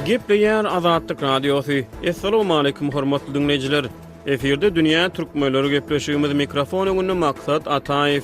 Gepleýär Azatlyk radiosu. Assalamu alaykum hormatly dinleýijiler. Eferde Dünýä türkmenleri gepleşigimiz mikrofon öňünde maksat Ataýew.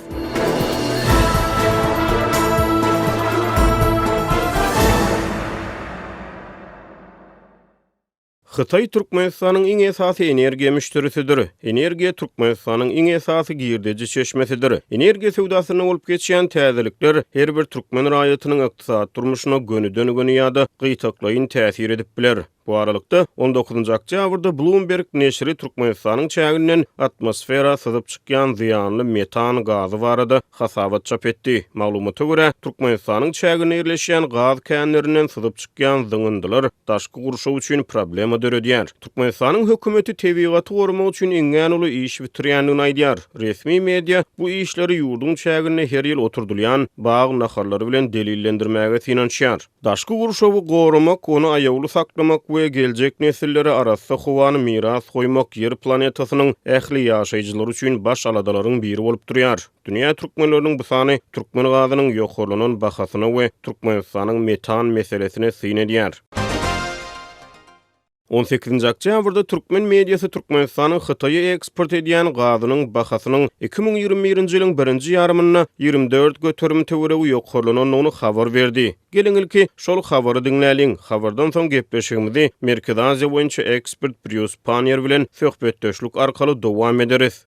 Xitay Türkmenistanyň iň esasy energiýa müşterisidir. Energiýa Türkmenistanyň iň esasy girdeji çeşmesidir. Energiýa sewdasyna bolup geçýän täzelikler her bir türkmen raýatynyň ykdysat durmuşyna gönüden göni ýa-da gytaklaýyn täsir edip biler. Bu aralykda 19 oktýabrda Bloomberg neşri Türkmenistanyň çäginden atmosfera syzyp çykýan zyýanly metan gazy barada hasabat çap etdi. Maglumata görä, Türkmenistanyň çägine ýerleşýän gaz känlerinden syzyp çykýan zyňyndylar daşky gurşaw üçin problema döredýär. Türkmenistanyň hökümeti tebigaty gorumak üçin iňňän uly iş bitirýändigini aýdýar. Resmi media bu işleri ýurdun çägine her ýyl oturdylýan bag naharlary bilen delillendirmäge finansiýar. Daşky gurşawy gorumak, onu aýawly saklamak we geljek nesillere arasynda howany miras goýmak yer planetasynyň ähli ýaşaýjylary üçin baş aladalaryň biri bolup durýar. Dünýä türkmenleriniň bu sany türkmen gazynyň ýokarlanan bahasyna we Türkmenistanyň metan meselesine syn edýär. 18 oktýabrda türkmen mediýasy Türkmenistanyň Hytaýa eksport edýän gazynyň bahasynyň 2021-nji ýylyň 1-nji ýarymyna 24 göterim töweregi ýokarlananyny habar berdi. Gelin ilki şol habary dinläliň. Habardan soň gepleşigimizi Merkezi Aziýa boýunça ekspert Bruce Panier bilen söhbetdeşlik arkaly dowam ederiz.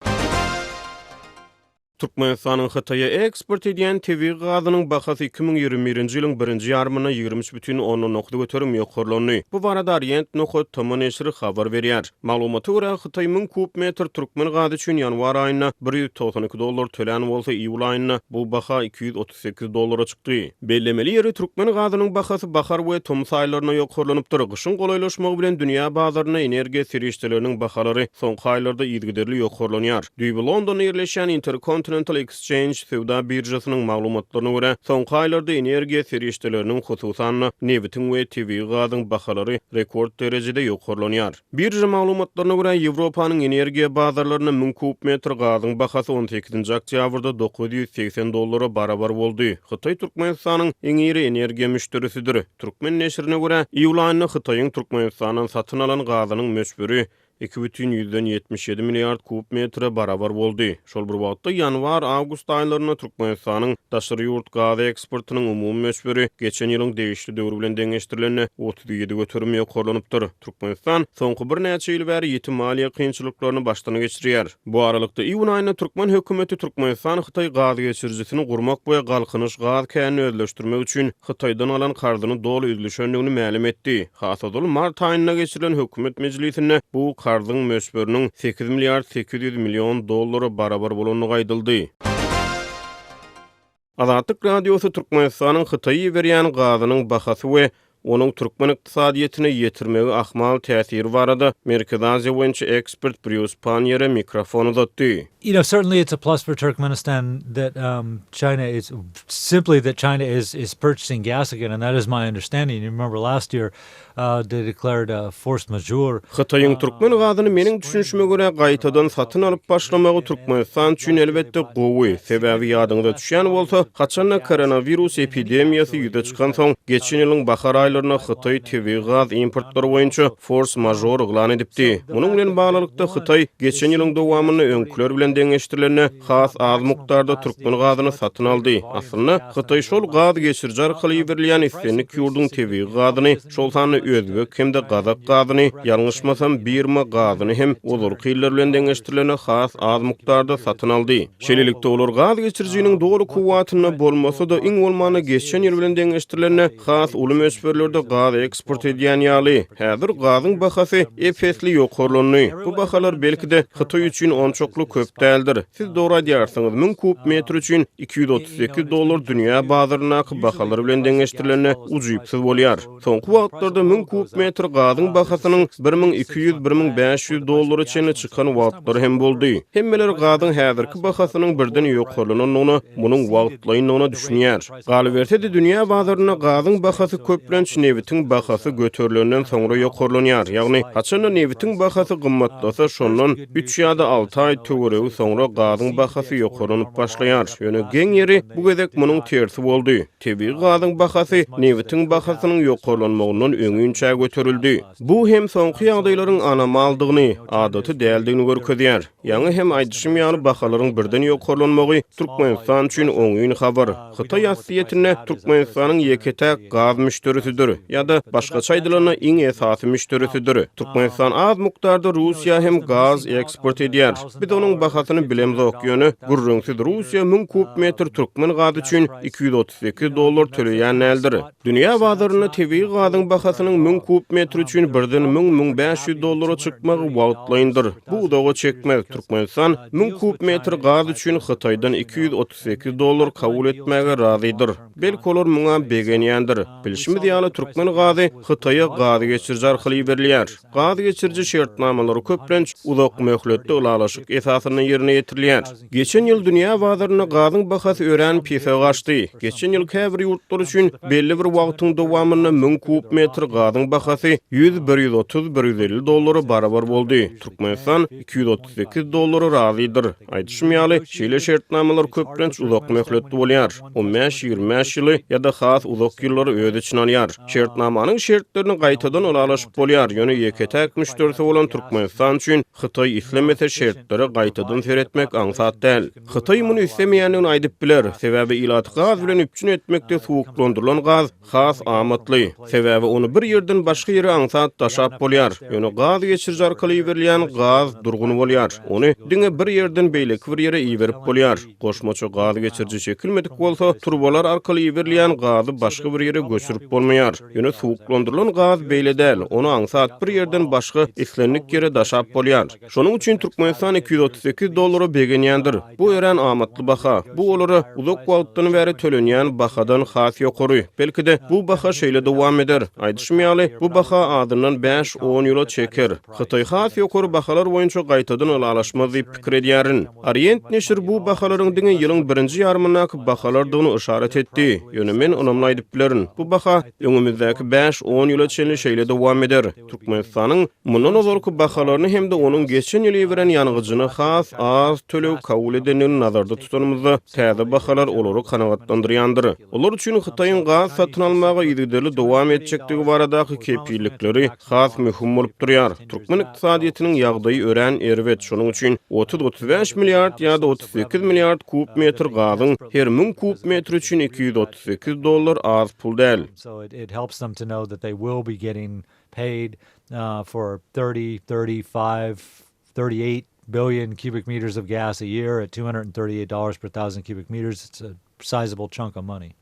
Türkmenistanyň Hytaýa eksport edýän tebii gazynyň bahasy 2021-nji ýylyň 1-nji ýarymyna 23,9 göterim ýokarlany. Bu barada Orient Nohut Toman neşri habar berýär. Maglumata görä Hytaýyň kub metr türkmen gazy üçin ýanwar aýyna $192 tölen bolsa iýul aýyna bu baha $238 çykdy. Bellemeli ýeri türkmen gazynyň bahasy bahar we tomuz aýlaryna ýokarlanypdyr. Gyşyň golaylaşmagy bilen dünýä bazaryna energiýa serişçileriniň bahalary soňky aýlarda ýygyderli ýokarlanýar. Düýbi Londonda ýerleşýän Continental Exchange sewda birjasynyň maglumatlaryna görä, soňky aýlarda energiýa serişçileriniň hususan newitin we tebii gazyň bahalary rekord derejede ýokarlanýar. Birja maglumatlaryna görä, Ýewropanyň energiýa bazarlaryna 1000 kub metr gazyň bahasy 18 oktýabrda $980 barabar boldy. Hytaý Türkmenistanyň iň iri energiýa müşterisidir. Türkmen neşrine görä, iýul aýyna Hytaýyň Türkmenistanyň satyn alan gazynyň möçberi 2,77 milyard kub metre barabar boldy. Şol bir wagtda ýanwar-awgust aýlaryna Türkmenistanyň daşary ýurt gazy eksportynyň umumy möçberi geçen ýylyň değişli döwrü bilen deňeşdirilende 37 göterim ýokarlanypdyr. Türkmenistan soňky bir näçe ýyl bäri ýetim maliýe kynçylyklaryny başdan geçirýär. Bu aralykda iýun aýyna türkmen hökümeti Türkmenistan Hytaý gazy geçirjisini gurmak we galkynyş gaz känini özleşdirmek üçin Hytaýdan alan kardyny doly üzülüşendigini ma'lum etdi. Hasady mart aýyna geçirilen hökümet mejlisinde bu kardyň möçberiniň $8,800 milyon barabar bolanyny gaýdyldy. Azatlyk radiosu Türkmenistanyň Hytaýa berýän gazynyň bahasy we onun türkmen ykdysadyýetyne ýetirmegi ahmal täsiri barada Merkezi Aziýa boýunça ekspert Bruce Panier'e mikrofon uzatdy. Certainly it's a plus for Turkmenistan that China is purchasing gas again, and that is my understanding. You remember last year they declared a force majeure. Hytaýyň türkmen gazyny meniň düşünşime görä gaýtadan satyn alyp başlamagy Türkmenistan üçin elbetde gowy. Sebebi ýadyňyza düşýän bolsa, haçanla koronavirus epidemiýasy ýüze çykan soň geçen ýylyň bahar aýlaryna Hytaý tebii gaz importlary boýunça force majeure eglan edipdi. Munyň bilen baglykda Hytaý geçen ýylyň dowamyny öňküler bilen deňeşdirilene has az mukdarda türkmen gazyny satyn aldy. Aslynda Hytaý şol gaz geçirji arkaly berilýän islenlik ýurdun tebii gazyny, şol sany özbek hem de gazak gazyny, ýalňyşmasam birma gazyny hem olurky ýyllar bilen deňeşdirilene has az mukdarda satyn aldy. Şeýlelikde olar gaz geçirjiniň dogry kuwatyna bolmasa da iň bolmany geçen ýyl bilen deňeşdirilene has uly möçberlerde gaz eksport edýän ýaly. Häzir gazyň bahasy efesli ýokarlany. Bu bahalar belki de Hytaý üçin onçoklu köp däldir. Siz dogry diýärsiňiz, 1000 kub metr üçin $238 dünýä bazaryna bahalary bilen deňeşdirilene ujuýpsyz bolýar. Soňky wagtlarda 1000 kub metr gazyň bahasynyň $1,200–1,500 çenli çykan wagtlary hem boldy. Hemmeler gazyň häzirki bahasynyň birden ýokarlananyny, munyň wagtlaýynyny düşünýär. Galy berse de dünýä bazaryna gazyň bahasy köplenç 3 newitin bahasy göterilenden soňra ýokarlanýar. Ýagny haçan newitin bahasy gymmatlasa şondan 3 ýa-da 6 ay töweregi soňra gazyň bahasy ýokarlanyp başlaýar. Ýöne geň ýeri bu gezek munyň tersi boldy. Tebii gazyň bahasy newitin bahasynyň ýokarlanmagyndan öňünçe göterildi. Bu hem soňky ýagdaýlaryň anamaldygyny, adaty däldigini görkezýär. Ýa-ni hem aýdyşym ýaly bahalaryň birden ýokarlanmagy Türkmenistan üçin oňyn habar. Hytaý ýasyýetine Türkmenistanyň ýeketäk gaz müşterisidir ýa-da başgaça aýdylana iň esasy müşterisidir. Türkmenistan az mukdarda Russiýa hem gaz eksport edýär. Biz onuň bahasyny bilemiz okýany, gurrunsiz Russiýa 1000 kub metr türkmen gazy üçin $238 töleýän eldir. Dünýä bazaryna tebii gazyň bahasynyň 1000 kub metr üçin birden $1000-1500 çykmagy wagtlaýyndyr. Bu udaga çekmez. Türkmenistan 1000 kub metr gaz üçin Hytaýdan $238 kabul etmäge razydyr. Belki olar muňa begenýändir. Bilişimiz ýaly türkmen gazy Hytaýa gaz geçirji arkaly berilýär. Gaz geçirji şertnamalary köplenç uzak möhletde Habarlaşmak esasyna ýerine ýetirilýär. Geçen ýyl dünýä bazaryna gazyň bahasy ören pise gaçdy. Geçen ýyl käbir ýurtlar üçin belli bir wagtyň dowamyna 1000 kub metr gazyň bahasy $100-130-150 barabar boldy. Türkmenistan $238 razydyr. Aýdyşym ýaly şeýle şertnamalar köplenç uzak möhletde bolýar. 15-20 ýyly ýa-da has uzak ýyllary öz içine alýar. Şertnamanyň şertlerini gaýtadan Habarlaşyp bolýar. Ýöne ýeketäk müşterisi bolan Türkmenistan üçin Hytaý islemese şertleri gaýtadan seretmek aňsat däl. Hytaý muny islemeýändigini aýdyp biler. Sebäbi ilat gaz bilen üçin etmekde suwuklandyrylan gaz has amatly. Sebäbi onu bir ýerden başga ýere aňsat taşap bolýar. Ýöne gaz geçirji arkaly berilýän gaz durgun bolýar. Onu diňe bir ýerden beýleki bir ýere iýerip bolýar. Goşmaça gaz geçirji çekilmedik bolsa, turbalar arkaly berilýän gazy başga bir ýere göçürip bolmaýar. Ýöne suwuklandyrylan gaz beýle däl. Onu aňsat bir ýerden başga islenlik ýere daşap bolýar. Şonuň üçin Türkmenistan $238 begenýändir. Bu ören amatly baha. Bu olara uzak wagtdan bäri tölenýän bahadan has ýokary. Belki de bu baha şeýle dowam eder. Aýdyşym ýaly bu baha adyndan 5-10 ýyla çeker. Hytaý has ýokary bahalar boýunça gaýtadan Habarlaşmak diýip pikir edýärin. Orient neşir bu bahalaryň diňe ýylyň birinji ýarmynaky bahalardygyny işaret etdi. Ýöne men onamly aýdyp bilerin. Bu baha öňümizdäki 5-10 ýyla çenli şeýle dowam eder. Türkmenistanyň mundan ozalky bahalaryny hem de onuň geçen ýyly beren ýanygyjyny has az tölew kabul edenini nazarda tutanymyzda täze bahalar olary kanagatlandyrýandyr. Olar üçin Hytaýyň gaz satyn almagy ýygyrly dowam etjekdigi baradaky kepillikleri has möhüm bolup durýar. Türkmen ykdysadyýetynyň ýagdaýy ören erwet. Şonuň üçin 30-35 milliard ýa-da 38 milliard kub metr gazyň her 1000 kub metr üçin $238 az pul däl. So it helps them to know that they will be getting paid for 30, 35, 38 billion cubic meters of gas a year at $238 per thousand cubic meters. It's a sizable chunk of money.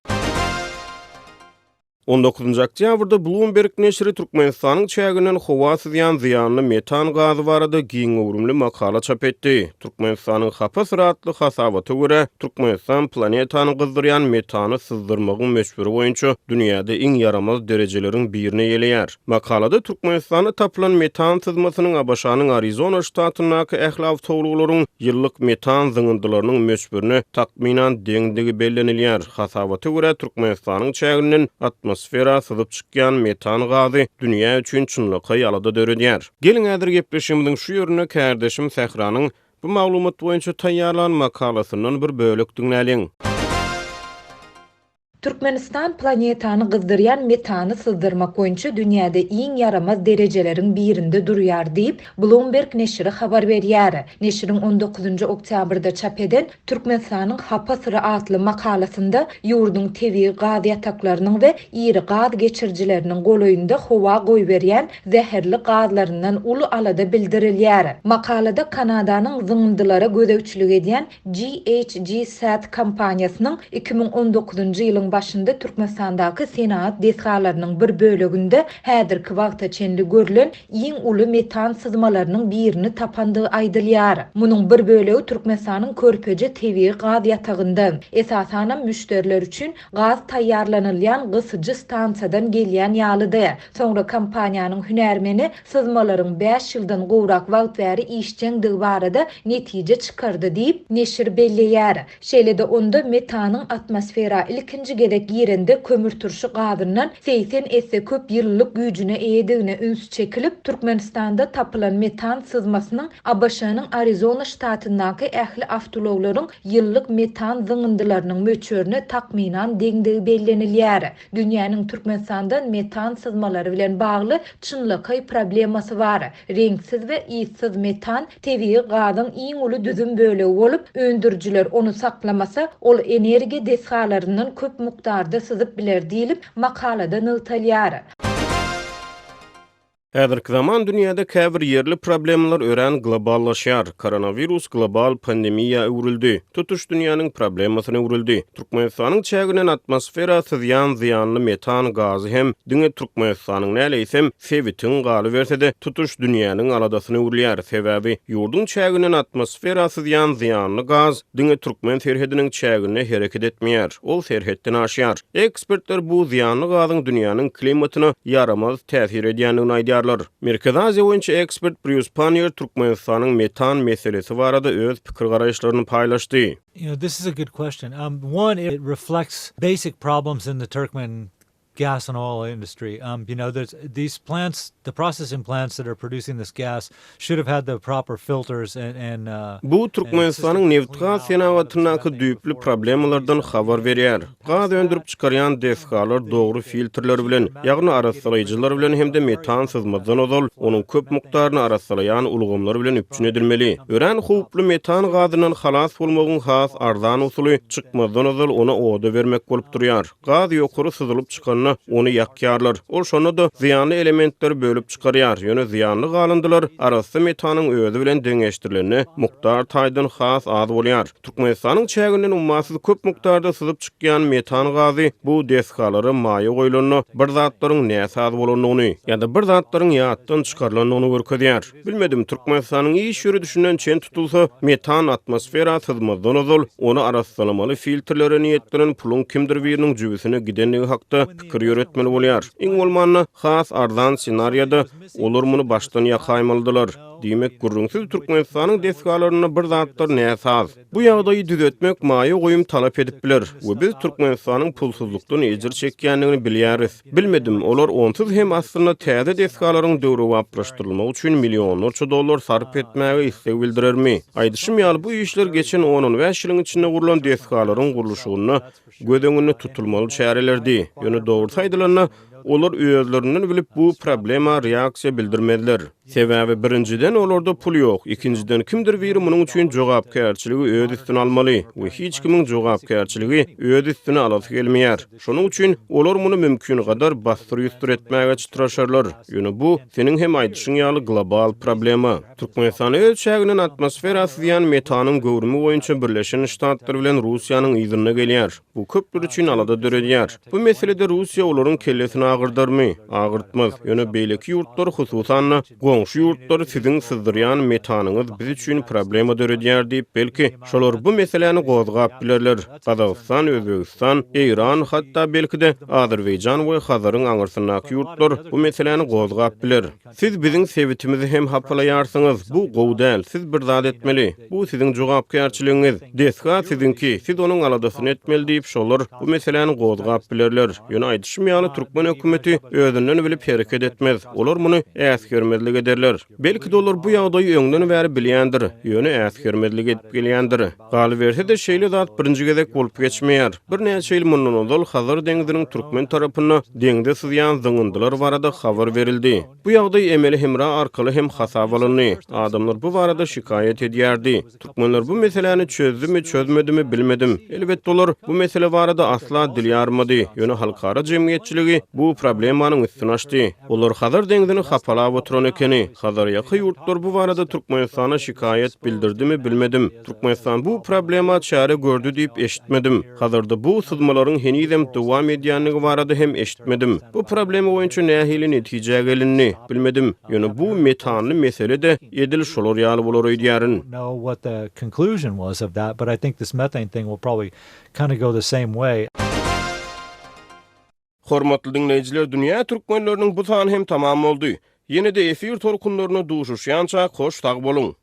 19 oktýabrda Bloomberg neşri Türkmenistanyň çäginden howa syzýan zyýanly metan gazy barada giň öwrümli makala çap etdi. Türkmenistanyň hapa syratly hasabaty görä Türkmenistan planetany gyzdyrýan metany syzdyrmagyň meşburi boýunça dünýäde iň yaramaz derejeleriň birini ýeleýär. Makalada Türkmenistanda tapylan metan syzmasynyň Abaşanyň Arizona ştatyndaky ählaf togruklaryň ýyllyk metan zyňyndylarynyň meşburini takminan deňdigi bellenilýär. Hasabaty görä Türkmenistanyň çäginden atmosfera syzyp çykýan metan gazy dünýä üçin çynlyky ýalada döredýär. Gelin ädir gepleşimiziň şu ýerine kärdeşim Sehranyň bu maglumat boýunça taýýarlan makalasynyň bir bölek dinläliň. Türkmenistan planetany gyzdyrýan metany syzdyrmak boýunça dünýäde iň yaramaz derejeleriň birinde durýar diýip Bloomberg neşri habar berýär. Neşriň 19 oktýabrda çap eden Türkmenistanyň hapa syry adly makalasynda ýurduň tebii gaz ýataklarynyň we iri gaz geçirjileriniň golaýynda howa goý berýän zäherli gazlaryndan uly alada bildirilýär. Makalada Kanadanyň zyňdylary gödäwçilik edýän GHG kompaniýasynyň 2019-njy ýylyň başynda Türkmenistandaky senat desgalarynyň bir böleginde häzirki wagta çenli görülen iň uly metan syzmalarynyň birini tapandygy aýdylýar. Munyň bir bölegi Türkmenistanyň körpeje tebii gaz ýatagynda. Esasanem müşteriler üçin gaz taýýarlanylýan gysyjy stansiýadan gelýän ýalydy. Soňra kompaniýanyň hünärmeni syzmalaryň 5 ýyldan gowrak wagt bäri işçendigi barada netije çykardy diýip neşir belleýär. Şeýle-de onda metanyň atmosfera ilkinji gerek ýerinde kömür turşy gazynyň 80 esse köp ýyllyk güýjüne eýedigine üns çekilip Türkmenistanda tapylan metan sızmasynyň ABŞ-nyň Arizona ştatyndaky ähli awtologlaryň ýyllyk metan zyňyndylarynyň möçörüne takminan deňdigi bellenilýär. Dünýäniň Türkmenistandan metan sızmalary bilen bagly çynlyky problemasy bar. Reňsiz we ýysyz metan tebii gazyň iň uly düzüm bölegi bolup, öndürjüler onu saklamasa ol energiýa desgalaryndan köp mukdarda syzyp biler diýilip makalada nyltalýar. Häzirki zaman dünýäde käbir ýerli problemler ören globallaşýar. Koronavirus global pandemiýa öwrüldi. Tutuş dünýäniň problemasyna öwrüldi. Türkmenistanyň çäginen atmosfera zyýanly metan gazy hem diňe Türkmenistanyň näleýsem sewitin galy bersede tutuş dünýäniň aladasyna öwrülýär. Sebäbi ýurdun çäginen atmosfera zyýanly gaz diňe Türkmen serhediniň çägine hereket etmeýär. Ol serhetden aşýar. Ekspertler bu zyýanly gazyň dünýäniň klimatyna yaramaz täsir edýändigini aýdýar. Merkez Aziýa boýunça ekspert Bruce Panier Türkmenistanyň metan meselesi barada öz pikir garaýşlaryny paýlaşdy. This is a good question. One, it reflects basic problems in the Turkmen gas and oil industry. There's these plants, the processing plants that are producing this gas should have had the proper filters and bu Türkmenistanyň neft gaz senawatynaky düýpli problemlardan habar berýär. Gaz öndürip çykarýan desgalar dogry filtrler bilen, ýagny arasalaýjylar bilen hemde metan sızmadan ozal, onuň köp mukdaryny arasalaýan ulgamlar bilen üçin edilmeli. Ören howply metan gazynyň halas bolmagyň has arzan usuly çykmadan ozal ona oda bermek bolup durýar. Gaz ýokary syzylyp çykan onu ýakýarlar. Ol şonu da zyýanly elementler bölüp çykarýar. Ýöne zyýanly galyndylar arasy metanyň özü bilen deňeşdirileni mukdar taýdan has az bolýar. Türkmenistanyň çäginen ummasyz köp mukdarda syzyp çykýan metan gazy bu desgalary maýa goýulany bir zatlaryň näse az bolanyny ýa-da bir zatlaryň ýatdan çykarylanyny görkezýär. Bilmedim Türkmenistanyň iş ýöre düşünen çen tutulsa metan atmosfera sızmadan ozal onu arasalamaly filtrlere niýetlerini pulun kimdir biriniň jübüsine gidenligi hakda pikir ýöretmeli bolýar. Iň bolmanda has arzan senariýada olar muny başdan ýakaýmalydylar. Diýmek gurrunsyz Türkmenistanyň desgalaryna bir zatlar näse az. Bu ýagdaýy düzeltmek maýa goýum talap edip biler. We biz Türkmenistanyň pulsuzlukdan ejir çekýändigini bilýäris. Bilmedim, olar onsuz hem aslynda täze desgalaryň döwri waplaşdyrylmagy üçin millionlarça dollar sarf etmäge istek bildirermi? Aýdyşym ýaly bu işler geçen 10-15 ýylyň içinde gurulan desgalaryň gurulşygyna göz öňünde tutulmaly çärelerdi. Ýöne dogry saýdylanyna olar özlerinden bilip bu problema reaksiýa bildirmediler. Sebäbi birinciden olarda pul ýok, ikinciden kimdir biri munyň üçin jogapkärçiligi öz üstüne almaly we hiç kimiň jogapkärçiligi öz üstüne alasy gelmeýär. Şonuň üçin olar muny mümkin gadar bastyr etmäge çytraşarlar. Ýöne bu seniň hem aýdyşyň ýaly global problema. Türkmenistan öz çäginen atmosfera zyýan metanyň göwrümi boýunça Birleşen Ştatlar bilen Russiýanyň ýzyna gelýär. Bu köpler üçin alada döredýär. Bu meselede Russiýa olaryň kellesini agyrdarmy? Agyrtmaz. Ýöne beýleki ýurtlar hususan goňşy ýurtlar siziň syzdyrýan metanyňyz biz üçin problema döredýär diýip belki şolar bu meseleni gozgap bilerler. Gazagystan, Özbegistan, Iran, hatda belki de Azerbaýjan we Hazaryň aňyrsynaky ýurtlar bu meseleni gozgap biler. Siz biziň sewitimizi hem hapalaýarsyňyz. Bu gowdal, siz bir zat etmeli. Bu siziň jogapkärçiligiňiz. Desga siziňki, siz onuň aladasyny etmeli diýip şolar bu meseleni gozgap bilerler. Ýöne aýdyşym ýaly Türkmen hökümeti özünden bilip hereket etmez. Olar muny äsgermezlik ederler. Belki de olar bu ýagdaýy öňden bäri bilýändir. Ýöne äsgermezlik edip gelýändir. Galy berse de şeýle zat birinji gezek bolup geçmeýär. Bir näçe ýyl mundan ozal Hazar deňiziniň Türkmen tarapyna deňde syzýan zyňyndylar barada habar berildi. Bu ýagdaýy emeli hemra arkaly hem hasabalany. Adamlar bu barada şikaýet edýärdi. Türkmenler bu meseleni çözdümi, çözmedimi bilmedim. Elbetde olar bu mesele barada asla dilýarmady. Ýöne halkara jemgyýetçiligi bu problemanyň üstüne açdy. Olar Hazar deňizini hapalap oturan ekeni. Hazar ýaky ýurtlar bu barada Türkmenistana şikaýet bildirdimi bilmedim. Türkmenistan bu problema çare gördü diýip eşitmedim. Hazarda bu sızmalaryň henizem dowam edýänligi barada hem eşitmedim. Bu problema boýunça nähili netije gelinni bilmedim. Ýöne bu metanly mesele de edil şolar ýaly bolar edýärin. Know what the conclusion was of that, but I think this methane thing will probably kind of go the same way. Hormatly dinleyijiler, Dünýä türkmenleriniň bu sany hem tamam boldy. Ýene-de efir torkunlaryna duşuşýança hoş tag bolun.